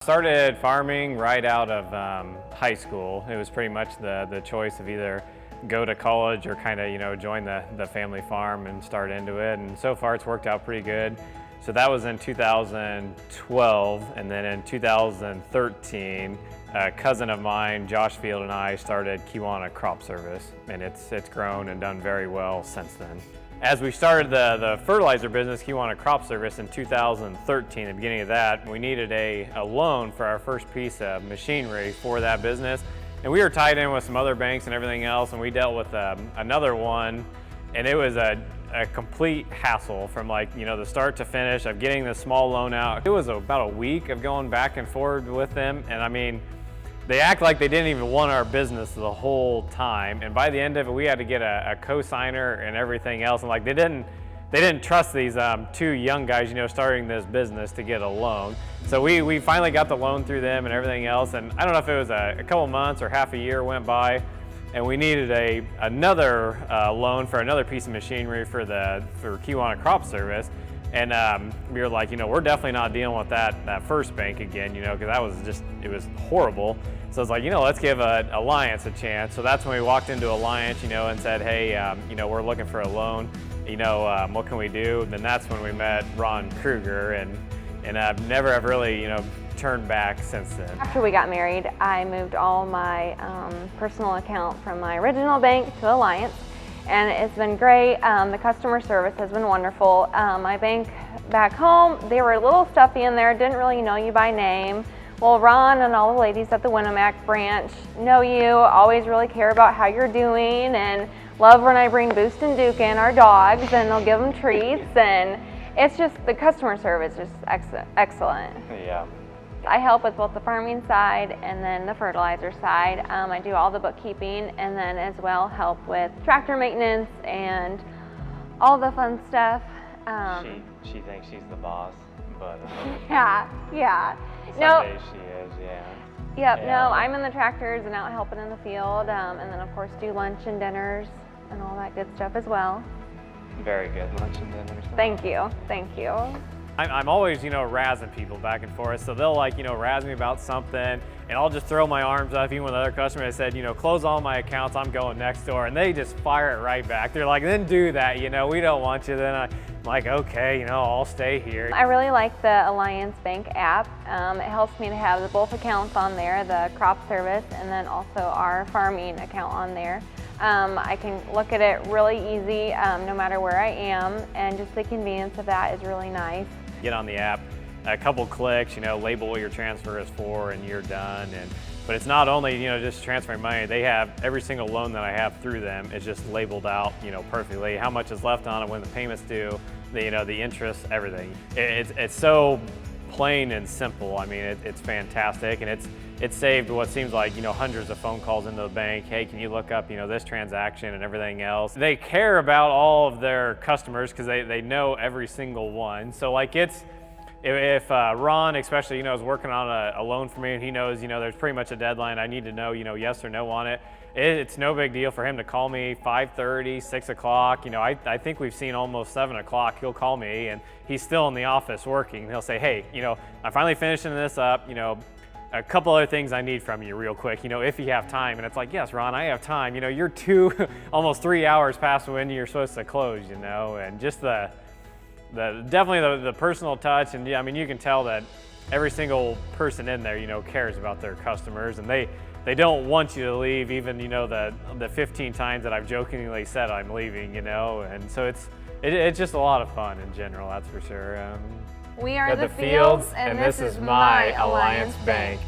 Started farming right out of high school. It was pretty much the choice of either go to college or kind of join the family farm and start into it, and so far it's worked out pretty good. So that was in 2012, and then in 2013 a cousin of mine, Josh Field, and I started Kewanna Crop Service, and it's grown and done very well since then. As we started the fertilizer business, Kewanna Crop Service, in 2013, the beginning of that, we needed a loan for our first piece of machinery for that business. And we were tied in with some other banks and everything else, and we dealt with another one, and it was a complete hassle from the start to finish of getting the small loan out. It was about a week of going back and forth with them, and I mean, they act like they didn't even want our business the whole time, and by the end of it we had to get a co-signer and everything else, and they didn't trust these two young guys starting this business to get a loan. So we finally got the loan through them and everything else, and I don't know if it was a couple months or half a year went by, and we needed another loan for another piece of machinery for Kewanna Crop Service. And we were like, we're definitely not dealing with that first bank again, because that was it was horrible. So it's like, let's give Alliance a chance. So that's when we walked into Alliance, and said, hey, we're looking for a loan. What can we do? And then that's when we met Ron Kruger, and I've never have really, turned back since then. After we got married, I moved all my personal account from my original bank to Alliance. And it's been great. The customer service has been wonderful. My bank back home, they were a little stuffy in there, didn't really know you by name. Well, Ron and all the ladies at the Winamac branch know you, always really care about how you're doing, and love when I bring Boost and Duke in, our dogs, and they'll give them treats. And it's just, the customer service is excellent. Yeah. I help with both the farming side and then the fertilizer side. I do all the bookkeeping, and then as well help with tractor maintenance and all the fun stuff. She thinks she's the boss, but yeah. some days she is, yeah. Yep, no, I'm in the tractors and out helping in the field, and then of course do lunch and dinners and all that good stuff as well. Very good lunch and dinners. Thank you. I'm always, razzing people back and forth. So they'll razz me about something, and I'll just throw my arms up. Even with other customers, I said, close all my accounts, I'm going next door. And they just fire it right back. They're like, then do that, we don't want you. Then I'm like, okay, I'll stay here. I really like the Alliance Bank app. It helps me to have both accounts on there, the crop service and then also our farming account on there. I can look at it really easy no matter where I am, and just the convenience of that is really nice. Get on the app, a couple clicks, label what your transfer is for, and you're done. But it's not only just transferring money. They have every single loan that I have through them is just labeled out perfectly, how much is left on it, when the payment's due, the interest, everything. It's so plain and simple. I mean, it's fantastic, and it's saved what seems like hundreds of phone calls into the bank. Hey, can you look up this transaction and everything else? They care about all of their customers because they know every single one. So if Ron especially is working on a loan for me, and he knows there's pretty much a deadline, I need to know yes or no on it. It's no big deal for him to call me 5:30, 6 o'clock. I think we've seen almost 7 o'clock. He'll call me and he's still in the office working. He'll say, hey, I'm finally finishing this up. A couple other things I need from you real quick, if you have time. And it's like, yes, Ron, I have time. You're almost 3 hours past when you're supposed to close, and just definitely the personal touch. And yeah, I mean, you can tell that every single person in there, cares about their customers, and they don't want you to leave, even, the 15 times that I've jokingly said I'm leaving, and so it's just a lot of fun in general, that's for sure. We are the Fields, and this is my Alliance Bank.